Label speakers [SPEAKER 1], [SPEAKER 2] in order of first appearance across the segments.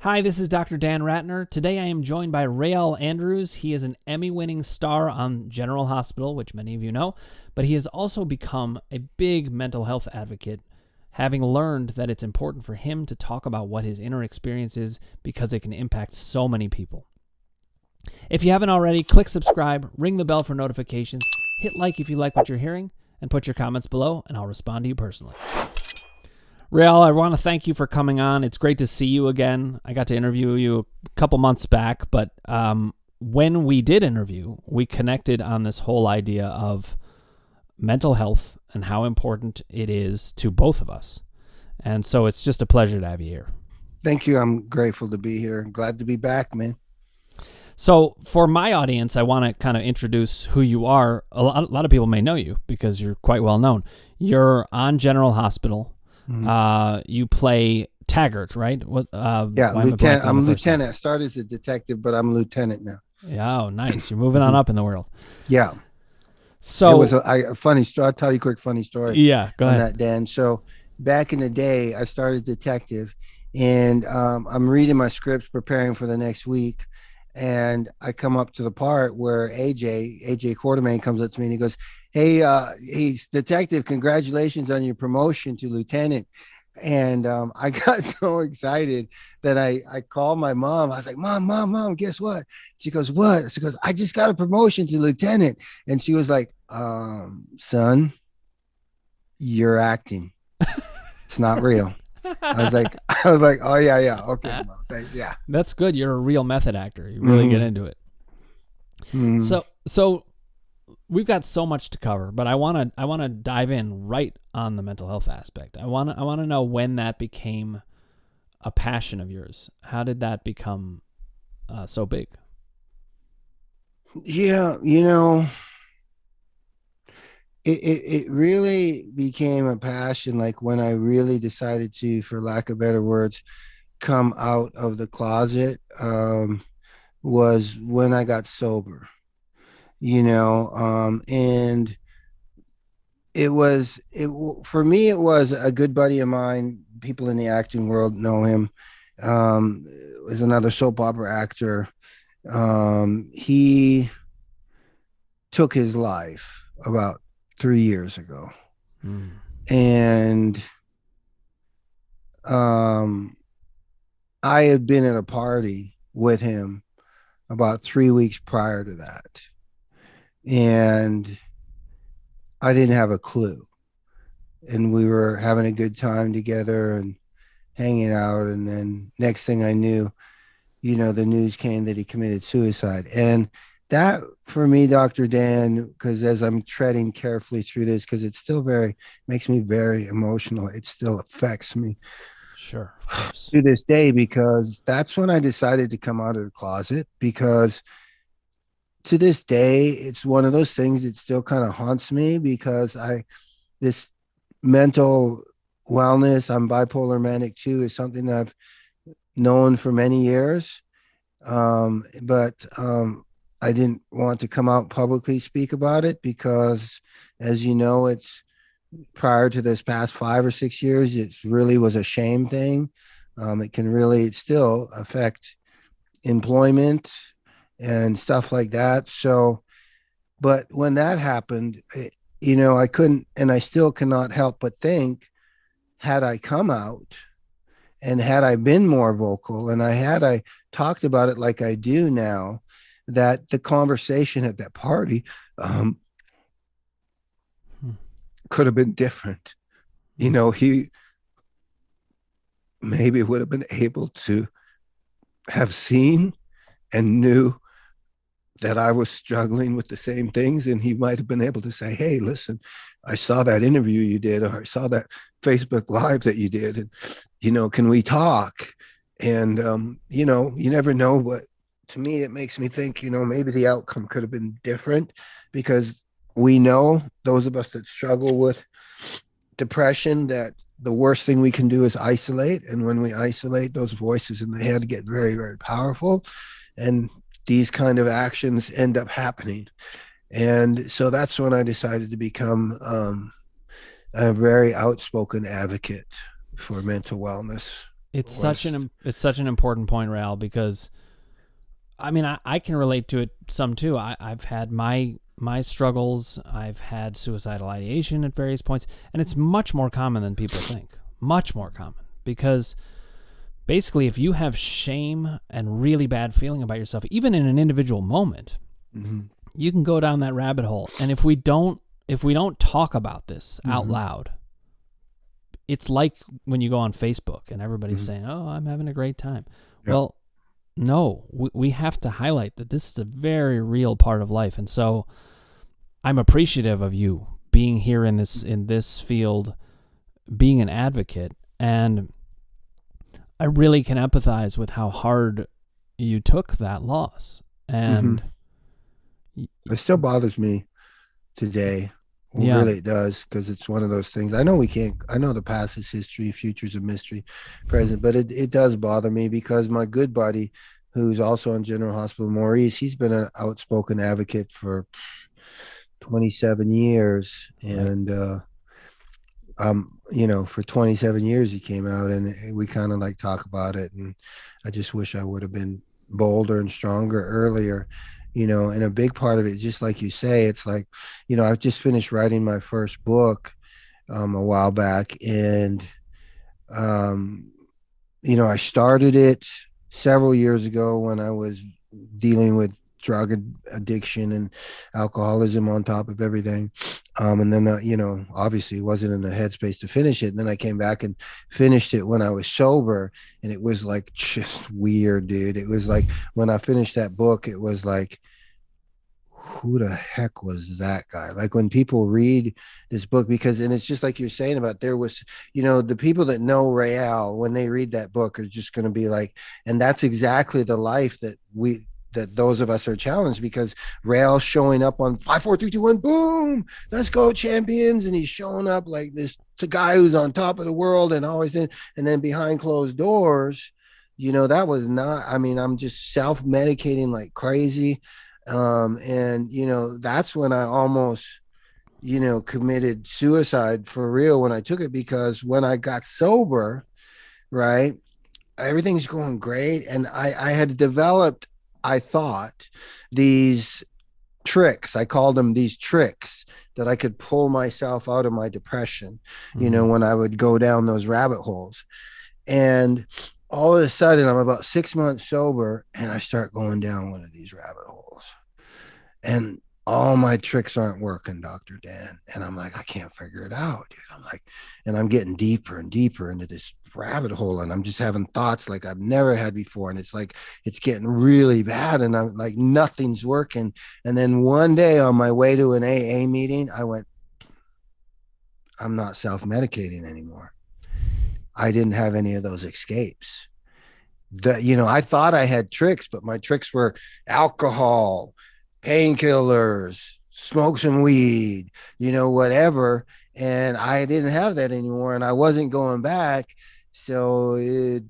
[SPEAKER 1] Hi, this is Dr. Dan Ratner. Today I am joined by Rael Andrews. He is an Emmy-winning star on General Hospital, which many of you know, but he has also become a big mental health advocate, having learned that it's important for him to talk about what his inner experience is because it can impact so many people. If you haven't already, click subscribe, ring the bell for notifications, hit like if you like what you're hearing, and put your comments below, and I'll respond to you personally. Rael, I want to thank you for coming on. It's great to see you again. I got to interview you a couple months back, but when we did interview, we connected on this whole idea of mental health and how important it is to both of us. And so it's just a pleasure to have you here.
[SPEAKER 2] Thank you. I'm grateful to be here. Glad to be back, man.
[SPEAKER 1] So for my audience, I want to kind of introduce who you are. A lot of people may know you because you're quite well known. You're on General Hospital. You play Taggart, right? What?
[SPEAKER 2] Yeah, lieutenant. I'm lieutenant. I started as a detective, but I'm lieutenant now.
[SPEAKER 1] Yeah, oh, nice. You're moving on up in the world.
[SPEAKER 2] Yeah.
[SPEAKER 1] So
[SPEAKER 2] it was a funny story. I'll tell you a quick funny story.
[SPEAKER 1] Yeah, go
[SPEAKER 2] on
[SPEAKER 1] ahead.
[SPEAKER 2] that, Dan. So back in the day, I started detective, and I'm reading my scripts, preparing for the next week, and I come up to the part where AJ Quartermain comes up to me and he goes, "Hey, he's detective. Congratulations on your promotion to lieutenant." And I got so excited that I called my mom. I was like, Mom, guess what? She goes, "What?" She goes, "I just got a promotion to lieutenant." And she was like, "Son, you're acting. It's not real." I was like, "Oh yeah, okay, Mom, thanks, yeah."
[SPEAKER 1] That's good. You're a real method actor. You really get into it. So we've got so much to cover, but I want to dive in right on the mental health aspect. I want to know when that became a passion of yours. How did that become so big?
[SPEAKER 2] Yeah, it really became a passion like when I really decided to, for lack of better words, come out of the closet, was when I got sober, and it for me, it was a good buddy of mine. People in the acting world know him. Was another soap opera actor. He took his life about 3 years ago. And I had been at a party with him about 3 weeks prior to that. And I didn't have a clue. And we were having a good time together and hanging out. And then next thing I knew, the news came that he committed suicide. And that for me, Dr. Dan, because as I'm treading carefully through this, because it still makes me very emotional. It still affects me.
[SPEAKER 1] Sure, of course.
[SPEAKER 2] To this day, because that's when I decided to come out of the closet. Because to this day, it's one of those things that still kind of haunts me because this mental wellness, I'm bipolar manic too, is something that I've known for many years. But I didn't want to come out publicly speak about it because, as you know, it's prior to this past 5 or 6 years, it really was a shame thing. It can really still affect employment and stuff like that. So, but when that happened, I couldn't, and I still cannot help but think, had I come out and had I been more vocal and I talked about it like I do now, that the conversation at that party could have been different. He maybe would have been able to have seen and knew that I was struggling with the same things. And he might have been able to say, "Hey, listen, I saw that interview you did, or I saw that Facebook Live that you did. And, can we talk?" And, you never know. But to me, it makes me think, maybe the outcome could have been different because we know, those of us that struggle with depression, that the worst thing we can do is isolate. And when we isolate, those voices in the head get very, very powerful. And these kind of actions end up happening. And so that's when I decided to become a very outspoken advocate for mental wellness. was.
[SPEAKER 1] It's such an important point, Raul, because I mean I can relate to it some too. I've had my struggles. I've had suicidal ideation at various points, and it's much more common than people think. Much more common because basically if you have shame and really bad feeling about yourself, even in an individual moment,
[SPEAKER 2] Mm-hmm.
[SPEAKER 1] you can go down that rabbit hole. And if we don't talk about this out
[SPEAKER 2] Mm-hmm.
[SPEAKER 1] loud, it's like when you go on Facebook and everybody's
[SPEAKER 2] Mm-hmm.
[SPEAKER 1] saying, "Oh, I'm having a great time."
[SPEAKER 2] Yep.
[SPEAKER 1] Well, no, we have to highlight that this is a very real part of life. And so I'm appreciative of you being here in this field, being an advocate, and I really can empathize with how hard you took that loss.
[SPEAKER 2] Mm-hmm.
[SPEAKER 1] And
[SPEAKER 2] It still bothers me today. Well,
[SPEAKER 1] yeah,
[SPEAKER 2] really, it does, because it's one of those things. I know we can't. I know the past is history, future's a mystery, present, but it does bother me because my good buddy, who's also in General Hospital, Maurice, he's been an outspoken advocate for 27 years,
[SPEAKER 1] right.
[SPEAKER 2] and for 27 years he came out, and we kind of like talk about it, and I just wish I would have been bolder and stronger earlier. And a big part of it, just like you say, it's like, I've just finished writing my first book a while back, and um I started it several years ago when I was dealing with drug addiction and alcoholism on top of everything. And then, obviously wasn't in the headspace to finish it. And then I came back and finished it when I was sober. And it was like just weird, dude. It was like when I finished that book, it was like, who the heck was that guy? Like when people read this book, because, and it's just like you're saying about, there was, the people that know Rael, when they read that book, are just going to be like, and that's exactly the life that those of us are challenged, because Rail showing up on 5, 4, 3, 2, 1, boom, let's go champions. And he's showing up like this to guy who's on top of the world and always in, and then behind closed doors, that was not, I mean, I'm just self-medicating like crazy. And that's when I almost committed suicide for real when I took it, because when I got sober, right, everything's going great, and I had developed, I thought, these tricks. I called them these tricks that I could pull myself out of my depression,
[SPEAKER 1] Mm-hmm.
[SPEAKER 2] when I would go down those rabbit holes. And all of a sudden, I'm about 6 months sober, and I start going down one of these rabbit holes, and all my tricks aren't working, Dr. Dan. And I'm like, I can't figure it out, dude. I'm like, and I'm getting deeper and deeper into this rabbit hole, and I'm just having thoughts like I've never had before. And it's like, it's getting really bad, and I'm like, nothing's working. And then one day on my way to an AA meeting, I went, I'm not self medicating anymore. I didn't have any of those escapes. I thought I had tricks, but my tricks were alcohol, painkillers, smoke some weed, whatever. And I didn't have that anymore, and I wasn't going back. So it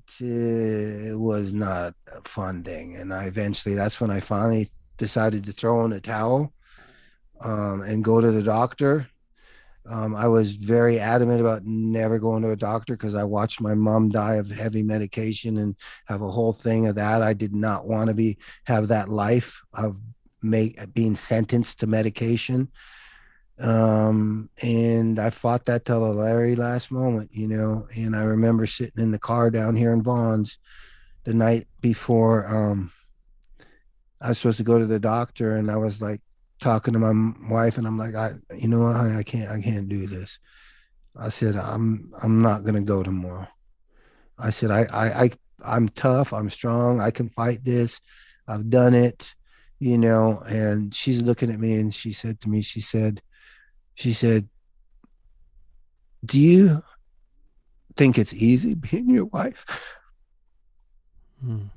[SPEAKER 2] was not a fun thing. And that's when I finally decided to throw in a towel, and go to the doctor. I was very adamant about never going to a doctor because I watched my mom die of heavy medication and have a whole thing of that. I did not want to have that life of being sentenced to medication. And I fought that till the very last moment, and I remember sitting in the car down here in Vaughn's the night before I was supposed to go to the doctor, and I was like talking to my wife, and I'm like, you know what, honey, I can't do this. I said, I'm not gonna go tomorrow. I said, I'm tough, I'm strong, I can fight this. I've done it, and she's looking at me and she said to me, she said, do you think it's easy being your wife?
[SPEAKER 1] Mm-hmm.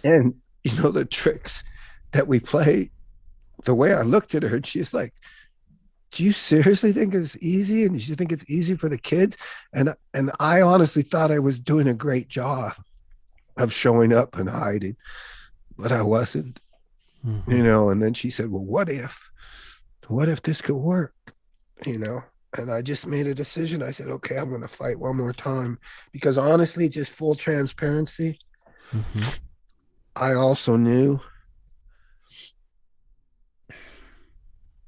[SPEAKER 2] And the tricks that we play, the way I looked at her, and she's like, do you seriously think it's easy? And do you think it's easy for the kids? And I honestly thought I was doing a great job of showing up and hiding, but I wasn't,
[SPEAKER 1] Mm-hmm.
[SPEAKER 2] And then she said, well, what if this could work? And I just made a decision. I said, okay, I'm going to fight one more time. Because honestly, just full transparency,
[SPEAKER 1] Mm-hmm.
[SPEAKER 2] I also knew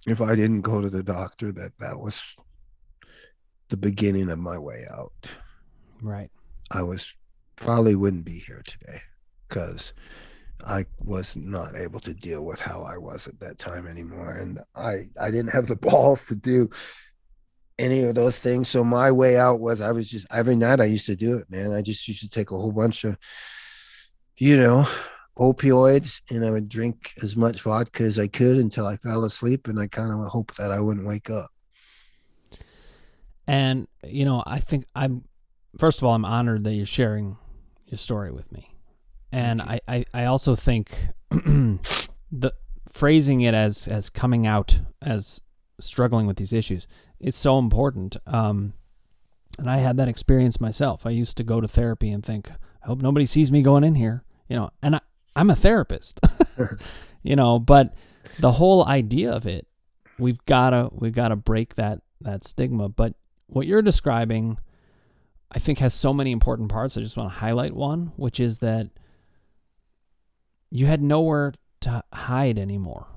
[SPEAKER 2] if I didn't go to the doctor, that was the beginning of my way out.
[SPEAKER 1] Right.
[SPEAKER 2] I was probably wouldn't be here today because I was not able to deal with how I was at that time anymore. And I didn't have the balls to do any of those things. So my way out was I was just every night I used to do it, man. I just used to take a whole bunch of, you know, opioids and I would drink as much vodka as I could until I fell asleep. And I kind of hoped that I wouldn't wake up.
[SPEAKER 1] And, I think first of all, I'm honored that you're sharing your story with me. And
[SPEAKER 2] Thank you.
[SPEAKER 1] I also think the phrasing it as coming out as struggling with these issues is so important. And I had that experience myself. I used to go to therapy and think, I hope nobody sees me going in here, and I'm a therapist, but the whole idea of it, we've gotta break that stigma. But what you're describing, I think, has so many important parts. I just want to highlight one, which is that you had nowhere to hide anymore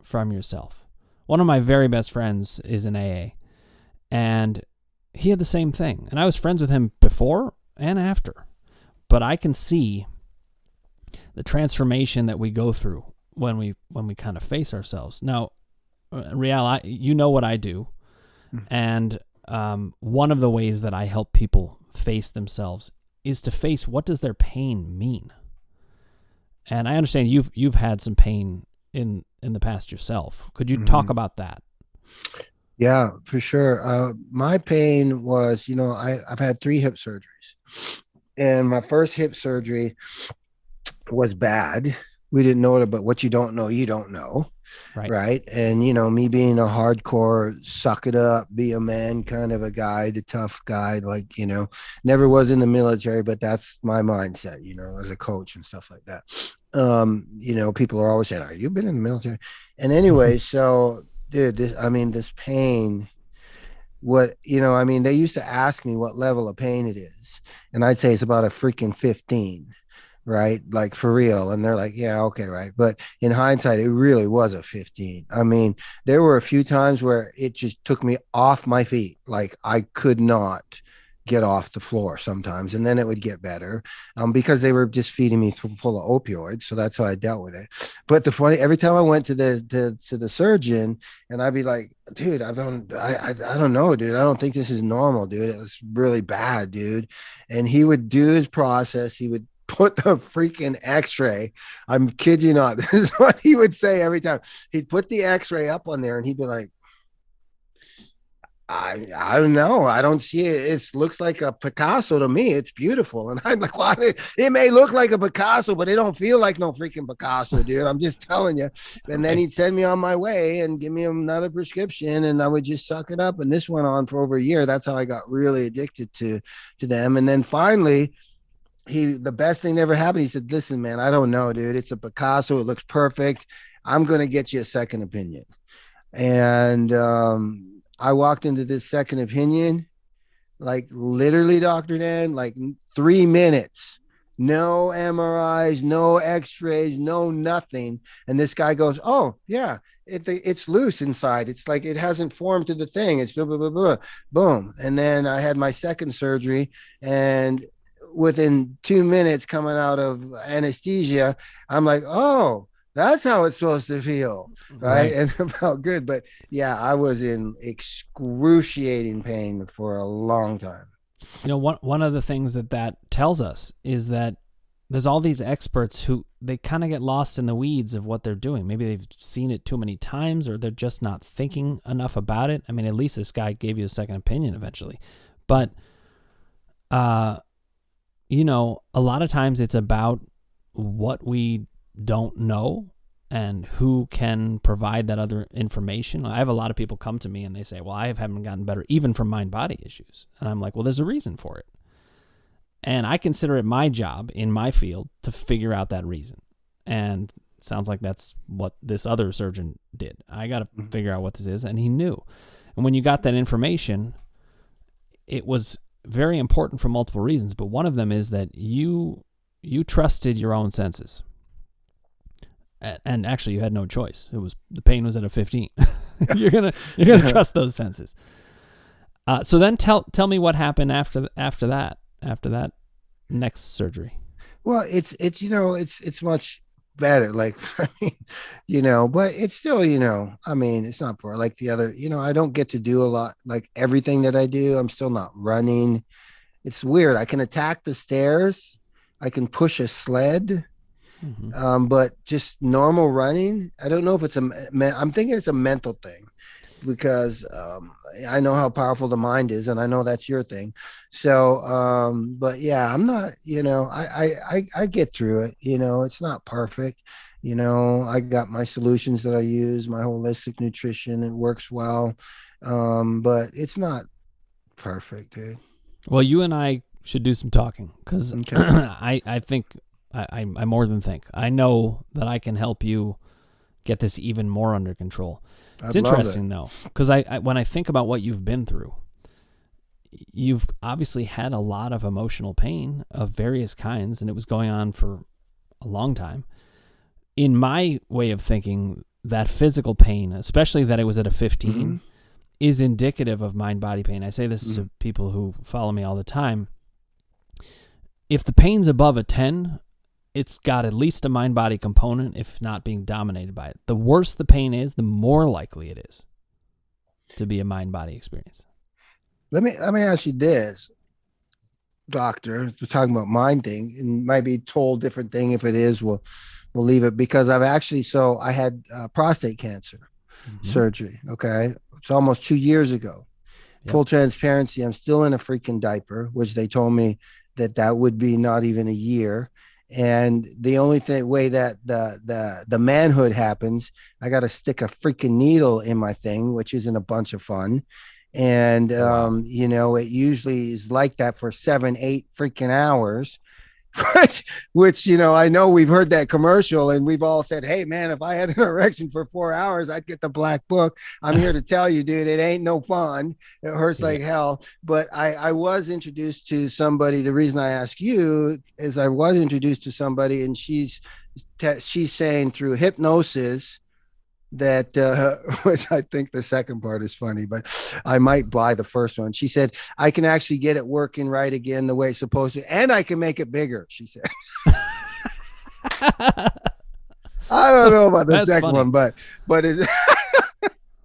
[SPEAKER 1] from yourself. One of my very best friends is in AA, and he had the same thing. And I was friends with him before and after. But I can see the transformation that we go through when we kind of face ourselves. Now, Rial, you know what I do, and one of the ways that I help people face themselves is to face what does their pain mean. And I understand you've had some pain in the past yourself. Could you talk about that?
[SPEAKER 2] Yeah, for sure. My pain was, I've had 3 hip surgeries. And my first hip surgery was bad. We didn't know it, but what you don't know, you don't know.
[SPEAKER 1] Right.
[SPEAKER 2] Right. And, me being a hardcore, suck it up, be a man kind of a guy, the tough guy, like, never was in the military, but that's my mindset, as a coach and stuff like that. People are always saying, are you been in the military? And anyway, so dude, this pain, they used to ask me what level of pain it is. And I'd say it's about a freaking 15, right? Like for real. And they're like, yeah, okay, right. But in hindsight, it really was a 15. There were a few times where it just took me off my feet. Like I could not get off the floor sometimes. And then it would get better because they were just feeding me full of opioids. So that's how I dealt with it. But every time I went to the surgeon and I'd be like, dude, I don't know, dude. I don't think this is normal, dude. It was really bad, dude. And he would do his process. He would put the freaking x-ray. I'm kid you not. This is what he would say every time. He'd put the x-ray up on there and he'd be like, I don't know. I don't see it. It looks like a Picasso to me. It's beautiful. And I'm like, well, it may look like a Picasso, but it don't feel like no freaking Picasso, dude. I'm just telling you. And then he'd send me on my way and give me another prescription and I would just suck it up. And this went on for over a year. That's how I got really addicted to them. And then finally, the best thing that ever happened. He said, listen, man, I don't know, dude. It's a Picasso. It looks perfect. I'm going to get you a second opinion. And I walked into this second opinion, like literally, Dr. Dan, like 3 minutes. No MRIs, no x-rays, no nothing. And this guy goes, oh, yeah, it's loose inside. It's like it hasn't formed to the thing. It's blah, blah, blah, blah. Boom. And then I had my second surgery. And within 2 minutes coming out of anesthesia, I'm like, oh, that's how it's supposed to feel. Right.
[SPEAKER 1] Right.
[SPEAKER 2] And it felt good. But yeah, I was in excruciating pain for a long time.
[SPEAKER 1] One of the things that tells us is that there's all these experts who they kind of get lost in the weeds of what they're doing. Maybe they've seen it too many times or they're just not thinking enough about it. At least this guy gave you a second opinion eventually. But, a lot of times it's about what we don't know and who can provide that other information. I have a lot of people come to me and they say, well, I haven't gotten better even from mind-body issues. And I'm like, well, there's a reason for it. And I consider it my job in my field to figure out that reason. And it sounds like that's what this other surgeon did. I got to figure out what this is. And he knew. And when you got that information, it was very important for multiple reasons, but one of them is that you trusted your own senses. And actually you had no choice. The pain was at a 15. You're going to trust those senses. So then tell me what happened after that next surgery.
[SPEAKER 2] Well, it's much better. Like, I mean, but it's still, I mean, it's not for like the other, I don't get to do a lot, like everything that I do. I'm still not running. It's weird. I can attack the stairs. I can push a sled. But just normal running, I don't know if it's I'm thinking it's a mental thing, because I know how powerful the mind is, and I know that's your thing. So, but yeah, I'm not, I get through it. It's not perfect. I got my solutions that I use, my holistic nutrition. It works well, but it's not perfect, dude.
[SPEAKER 1] Well, you and I should do some talking, because
[SPEAKER 2] Okay.
[SPEAKER 1] I think I more than think. I know that I can help you get this even more under control. It's interesting, though, because I when I think about what you've been through, you've obviously had a lot of emotional pain of various kinds, and it was going on for a long time. In my way of thinking, that physical pain, especially that it was at a 15, is indicative of mind-body pain. I say this to people who follow me all the time. If the pain's above a 10, it's got at least a mind-body component, if not being dominated by it. The worse the pain is, the more likely it is to be a mind-body experience.
[SPEAKER 2] Let me ask you this, doctor. We're talking about mind thing, and might be told different thing. If it is, we'll leave it, because I had prostate cancer surgery. Okay, it's almost 2 years ago. Yep. Full transparency, I'm still in a freaking diaper, which they told me that would be not even a year. And the only way that the manhood happens, I got to stick a freaking needle in my thing, which isn't a bunch of fun. And,
[SPEAKER 1] wow.
[SPEAKER 2] It usually is like that for 7-8 freaking hours, which, I know we've heard that commercial and we've all said, hey man, if I had an erection for 4 hours, I'd get the black book. I'm here to tell you, dude, it ain't no fun. It hurts like hell. But I was introduced to somebody. The reason I ask you is I was introduced to somebody, and she's saying through hypnosis that which I think the second part is funny, but I might buy the first one. She said, I can actually get it working right again the way it's supposed to, and I can make it bigger, she said. I don't know about the second one, but it's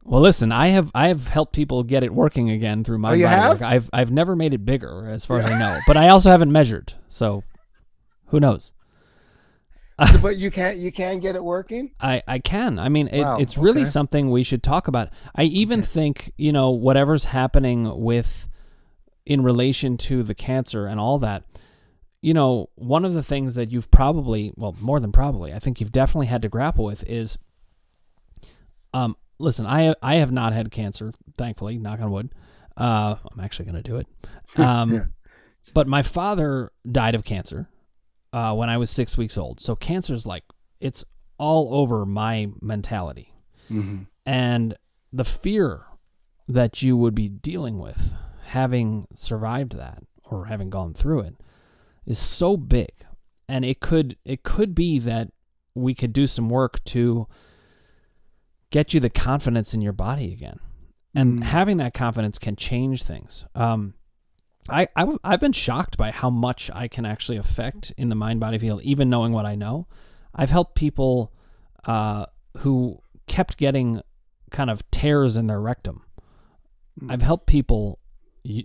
[SPEAKER 1] well, listen, I have helped people get it working again through my body work. I've never made it bigger, as far as I know, but I also haven't measured, so who knows?
[SPEAKER 2] But you can get it working?
[SPEAKER 1] I can. I mean, it's really something we should talk about. I even think, whatever's happening in relation to the cancer and all that, one of the things that you've probably, well, more than probably, I think you've definitely had to grapple with is, listen, I have not had cancer, thankfully, knock on wood. I'm actually going to do it. But my father died of cancer when I was 6 weeks old. So cancer's it's all over my mentality. And the fear that you would be dealing with having survived that or having gone through it is so big. And it could be that we could do some work to get you the confidence in your body again. And having that confidence can change things. I've been shocked by how much I can actually affect in the mind-body field, even knowing what I know. I've helped people who kept getting kind of tears in their rectum. I've helped people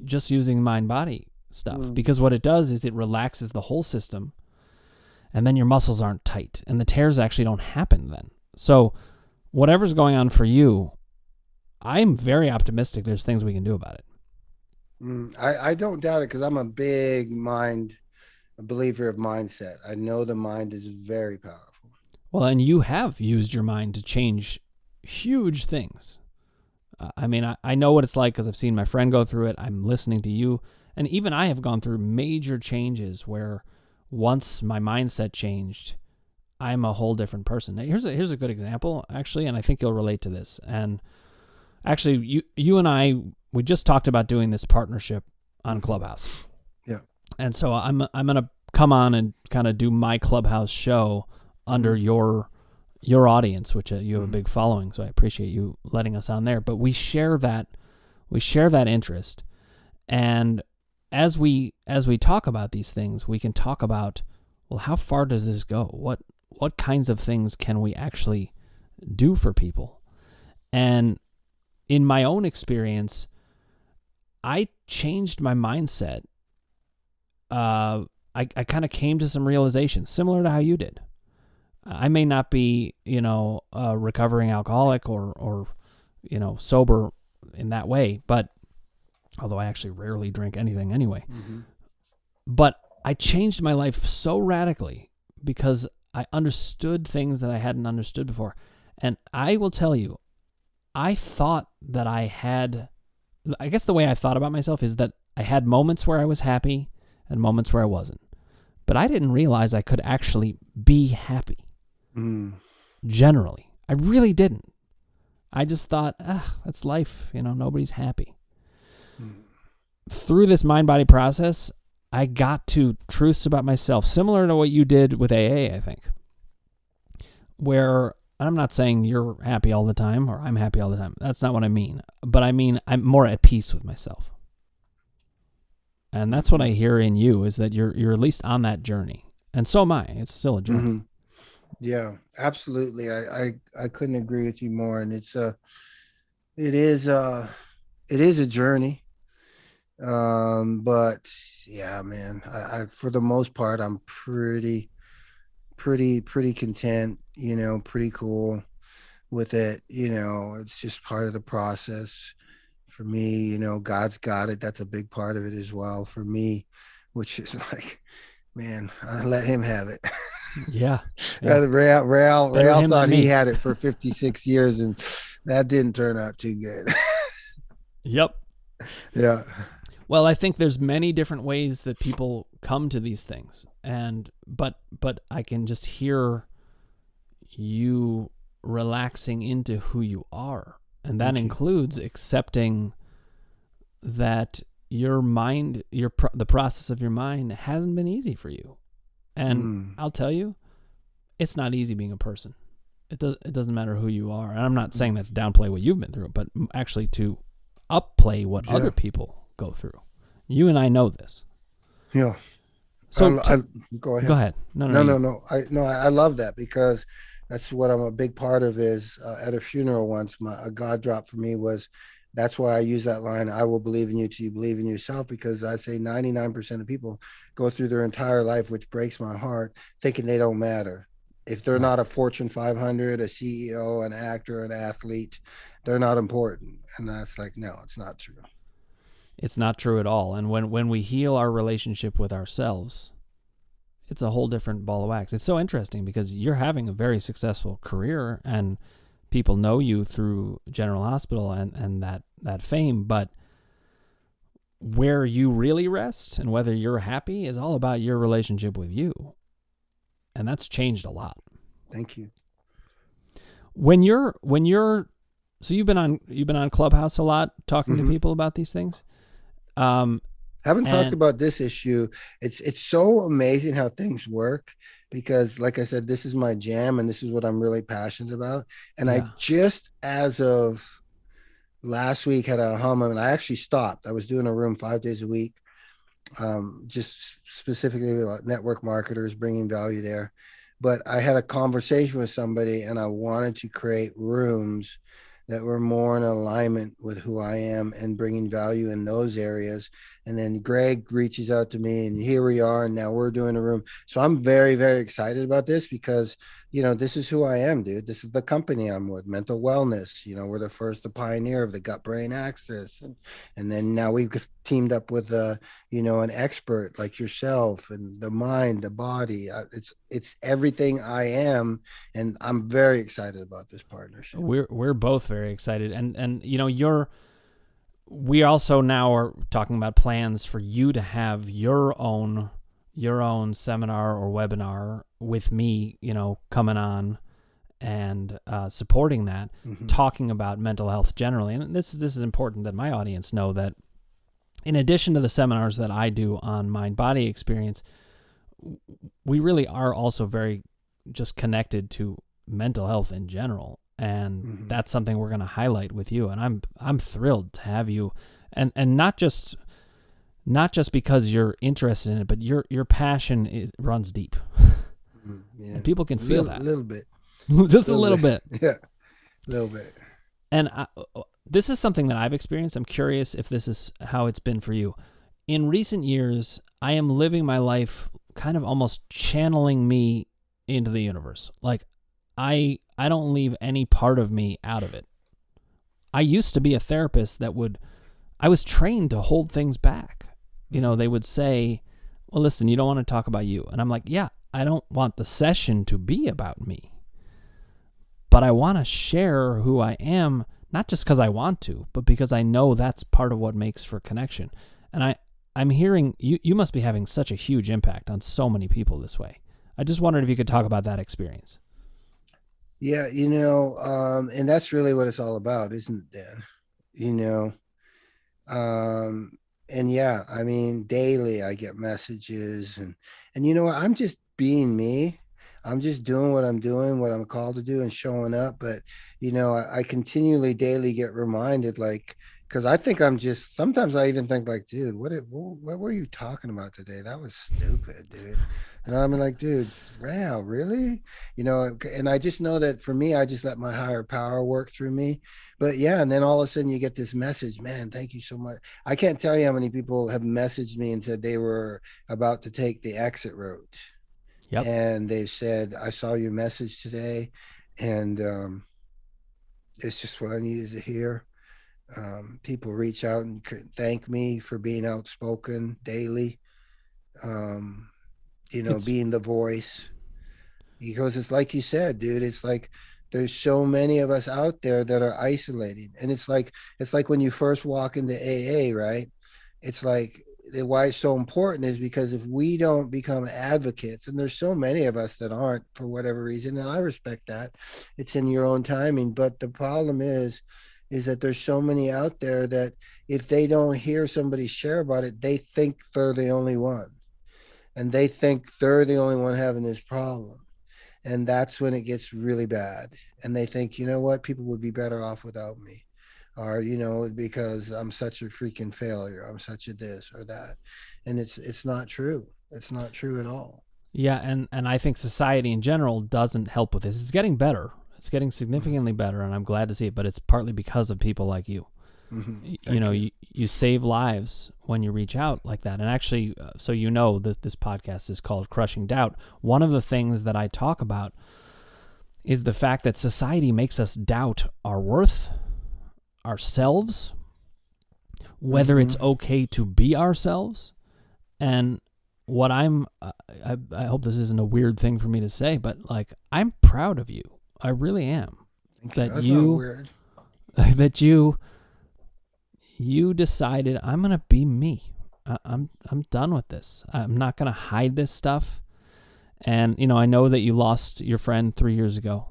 [SPEAKER 1] just using mind-body stuff, because what it does is it relaxes the whole system, and then your muscles aren't tight, and the tears actually don't happen then. So whatever's going on for you, I'm very optimistic there's things we can do about it.
[SPEAKER 2] I don't doubt it, because I'm a big a believer of mindset. I know the mind is very powerful.
[SPEAKER 1] Well, and you have used your mind to change huge things. I mean, I know what it's like because I've seen my friend go through it. I'm listening to you. And even I have gone through major changes where once my mindset changed, I'm a whole different person. Now, here's a good example, actually, and I think you'll relate to this. And Actually, you and I, we just talked about doing this partnership on Clubhouse.
[SPEAKER 2] Yeah.
[SPEAKER 1] And so I'm gonna come on and kind of do my Clubhouse show under your audience, which you have a big following. So I appreciate you letting us on there. But we share that interest, and as we talk about these things, we can talk about, well, how far does this go? What kinds of things can we actually do for people? And in my own experience, I changed my mindset. I kind of came to some realizations similar to how you did. I may not be, a recovering alcoholic or sober in that way, but although I actually rarely drink anything anyway. But I changed my life so radically because I understood things that I hadn't understood before. And I will tell you, I thought that I guess the way I thought about myself is that I had moments where I was happy and moments where I wasn't. But I didn't realize I could actually be happy. Generally. I really didn't. I just thought, that's life. Nobody's happy. Through this mind-body process, I got to truths about myself, similar to what you did with AA, I think. Where, I'm not saying you're happy all the time or I'm happy all the time. That's not what I mean. But I mean, I'm more at peace with myself. And that's what I hear in you, is that you're at least on that journey. And so am I. It's still a journey.
[SPEAKER 2] Yeah, absolutely. I couldn't agree with you more. And it is a journey. But yeah, man, I for the most part, I'm pretty content, pretty cool with it. It's just part of the process for me. God's got it. That's a big part of it as well for me, which is like, man, I let him have it.
[SPEAKER 1] Yeah.
[SPEAKER 2] Rail thought he had it for 56 years, and that didn't turn out too good.
[SPEAKER 1] Yep.
[SPEAKER 2] Yeah.
[SPEAKER 1] Well, I think there's many different ways that people come to these things, but I can just hear you relaxing into who you are, and that includes accepting that your mind, the process of your mind hasn't been easy for you. And I'll tell you, it's not easy being a person. It doesn't matter who you are. And I'm not saying that to downplay what you've been through, but actually to upplay what other people go through. You and I know this.
[SPEAKER 2] Yeah.
[SPEAKER 1] So
[SPEAKER 2] go ahead.
[SPEAKER 1] Go ahead.
[SPEAKER 2] No. I love that, because that's what I'm a big part of. Is at a funeral once, a God drop for me was, that's why I use that line, I will believe in you till you believe in yourself, because I say 99% of people go through their entire life, which breaks my heart, thinking they don't matter. If they're not a Fortune 500, a CEO, an actor, an athlete, they're not important. And that's like, no, it's not true.
[SPEAKER 1] It's not true at all. And when we heal our relationship with ourselves, it's a whole different ball of wax. It's so interesting because you're having a very successful career and people know you through General Hospital and that fame, but where you really rest and whether you're happy is all about your relationship with you. And that's changed a lot.
[SPEAKER 2] Thank you.
[SPEAKER 1] When you're so you've been on Clubhouse a lot talking to people about these things.
[SPEAKER 2] Haven't talked about this issue. It's so amazing how things work, because like I said, this is my jam and this is what I'm really passionate about. And I just, as of last week, had a hum, and I actually stopped. I was doing a room 5 days a week, just specifically about network marketers, bringing value there. But I had a conversation with somebody, and I wanted to create rooms that were more in alignment with who I am and bringing value in those areas. And then Greg reaches out to me, and here we are, and now we're doing a room. So I'm very, very excited about this, because, this is who I am, dude. This is the company I'm with, Mental Wellness. We're the pioneer of the gut-brain axis. And then now we've teamed up with, an expert like yourself, and the mind, the body. It's everything I am. And I'm very excited about this partnership.
[SPEAKER 1] We're both very excited. And we also now are talking about plans for you to have your own seminar or webinar with me, coming on and supporting that,
[SPEAKER 2] Mm-hmm.
[SPEAKER 1] talking about mental health generally. And this is important that my audience know that in addition to the seminars that I do on mind-body experience, we really are also very just connected to mental health in general. And
[SPEAKER 2] Mm-hmm.
[SPEAKER 1] that's something we're going to highlight with you. And I'm thrilled to have you, and not just because you're interested in it, but your passion runs deep.
[SPEAKER 2] Yeah,
[SPEAKER 1] And people can feel that.
[SPEAKER 2] little bit,
[SPEAKER 1] Just a little bit.
[SPEAKER 2] Yeah, a little bit.
[SPEAKER 1] And this is something that I've experienced. I'm curious if this is how it's been for you. In recent years, I am living my life kind of almost channeling me into the universe. Like I don't leave any part of me out of it. I used to be a therapist I was trained to hold things back. You know, they would say, well, listen, you don't want to talk about you. And I'm like, yeah, I don't want the session to be about me. But I want to share who I am, not just because I want to, but because I know that's part of what makes for connection. And I'm hearing you must be having such a huge impact on so many people this way. I just wondered if you could talk about that experience.
[SPEAKER 2] Yeah, and that's really what it's all about, isn't it, Dan? You know, um, and yeah, I mean, daily I get messages, and I'm just being me. I'm just doing what I'm doing, what I'm called to do, and showing up. But I continually daily get reminded, like, because I think I'm just. Sometimes I even think, like, dude, what were you talking about today? That was stupid, dude. And I'm like, dude, wow, really? And I just know that for me, I just let my higher power work through me. But yeah, and then all of a sudden you get this message, man, thank you so much. I can't tell you how many people have messaged me and said they were about to take the exit route.
[SPEAKER 1] Yep.
[SPEAKER 2] And they said, I saw your message today, and it's just what I needed to hear. People reach out and thank me for being outspoken daily, um,
[SPEAKER 1] It's
[SPEAKER 2] being the voice. Because it's like you said, dude, it's like there's so many of us out there that are isolating. And it's like when you first walk into AA, right? It's like why it's so important is because if we don't become advocates, and there's so many of us that aren't for whatever reason, and I respect that, it's in your own timing. But the problem is that there's so many out there that if they don't hear somebody share about it, they think they're the only one, and they think they're the only one having this problem. And that's when it gets really bad. And they think, you know what, people would be better off without me. Or, because I'm such a freaking failure. I'm such a this or that. And it's not true. It's not true at all.
[SPEAKER 1] Yeah, and I think society in general doesn't help with this. It's getting better. It's getting significantly better, and I'm glad to see it, but it's partly because of people like you.
[SPEAKER 2] Mm-hmm.
[SPEAKER 1] You save lives when you reach out like that. And actually, so this podcast is called Crushing Doubt. One of the things that I talk about is the fact that society makes us doubt our worth, ourselves, whether it's okay to be ourselves. And what I hope this isn't a weird thing for me to say, but like, I'm proud of you. I really am.
[SPEAKER 2] That's not weird.
[SPEAKER 1] That you decided, I'm going to be me. I'm done with this. I'm not going to hide this stuff. And, I know that you lost your friend 3 years ago,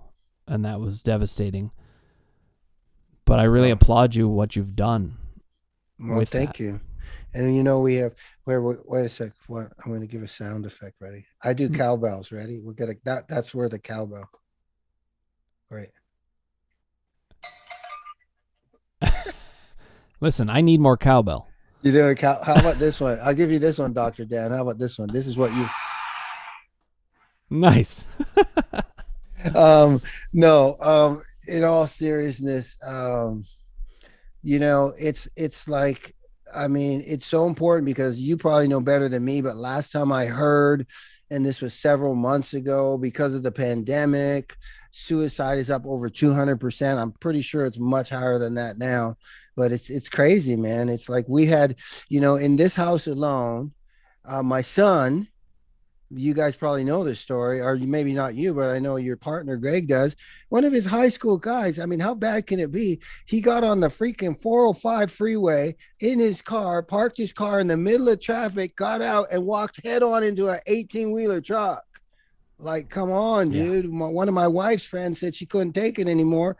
[SPEAKER 1] and that was devastating. But I really applaud you, what you've done.
[SPEAKER 2] Well, thank you. And, we have, wait a sec. What? I'm going to give a sound effect. Ready? I do cowbells. Ready? We're going to, that's where the cowbell. Right.
[SPEAKER 1] Listen, I need more cowbell.
[SPEAKER 2] You doing how about this one? I'll give you this one, Dr. Dan. How about this one? This is what you.
[SPEAKER 1] Nice.
[SPEAKER 2] No, in all seriousness, it's like, I mean, it's so important because you probably know better than me, but last time I heard, and this was several months ago, because of the pandemic, suicide is up over 200%. I'm pretty sure it's much higher than that now, but it's crazy, man. It's like we had, in this house alone, my son, you guys probably know this story, or maybe not you, but I know your partner, Greg, does. One of his high school guys, I mean, how bad can it be? He got on the freaking 405 freeway in his car, parked his car in the middle of traffic, got out and walked head on into an 18-wheeler truck. Like, come on, dude. One of my wife's friends said she couldn't take it anymore.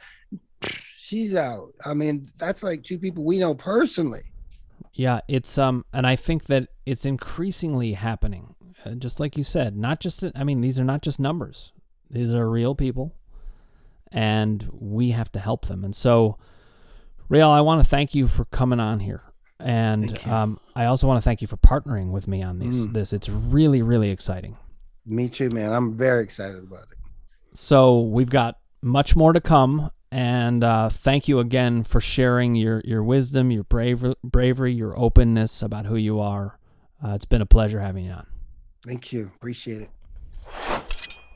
[SPEAKER 2] She's out. I mean, that's like two people we know personally.
[SPEAKER 1] Yeah, it's and I think that it's increasingly happening. Just like you said, not just I mean, these are not just numbers. These are real people, and we have to help them. And so, Rael, I want to thank you for coming on here. And I also want to thank you for partnering with me on this. It's really, really exciting.
[SPEAKER 2] Me too, man. I'm very excited about it.
[SPEAKER 1] So we've got much more to come. And thank you again for sharing your wisdom, your bravery, your openness about who you are. It's been a pleasure having you on.
[SPEAKER 2] Thank you. Appreciate it.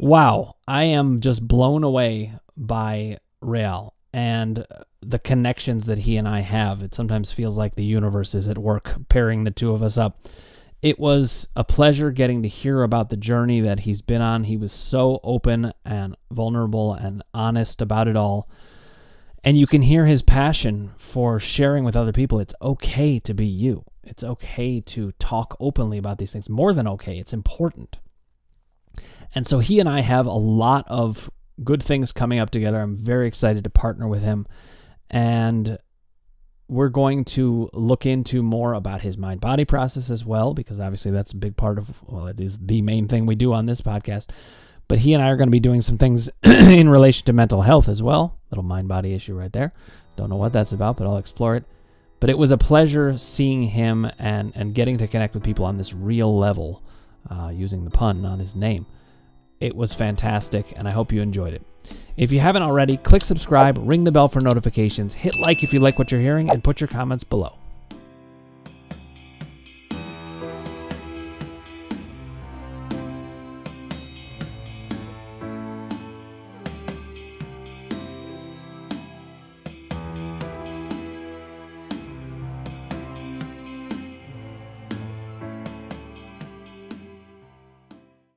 [SPEAKER 1] Wow. I am just blown away by Rael and the connections that he and I have. It sometimes feels like the universe is at work pairing the two of us up. It was a pleasure getting to hear about the journey that he's been on. He was so open and vulnerable and honest about it all. And you can hear his passion for sharing with other people. It's okay to be you. It's okay to talk openly about these things. More than okay, it's important. And so he and I have a lot of good things coming up together. I'm very excited to partner with him. And we're going to look into more about his mind-body process as well, because obviously that's a big part of, well, it is the main thing we do on this podcast. But he and I are going to be doing some things in relation to mental health as well. Little mind-body issue right there. Don't know what that's about, but I'll explore it. But it was a pleasure seeing him and getting to connect with people on this real level, using the pun on his name. It was fantastic, and I hope you enjoyed it. If you haven't already, click subscribe, ring the bell for notifications, hit like if you like what you're hearing, and put your comments below.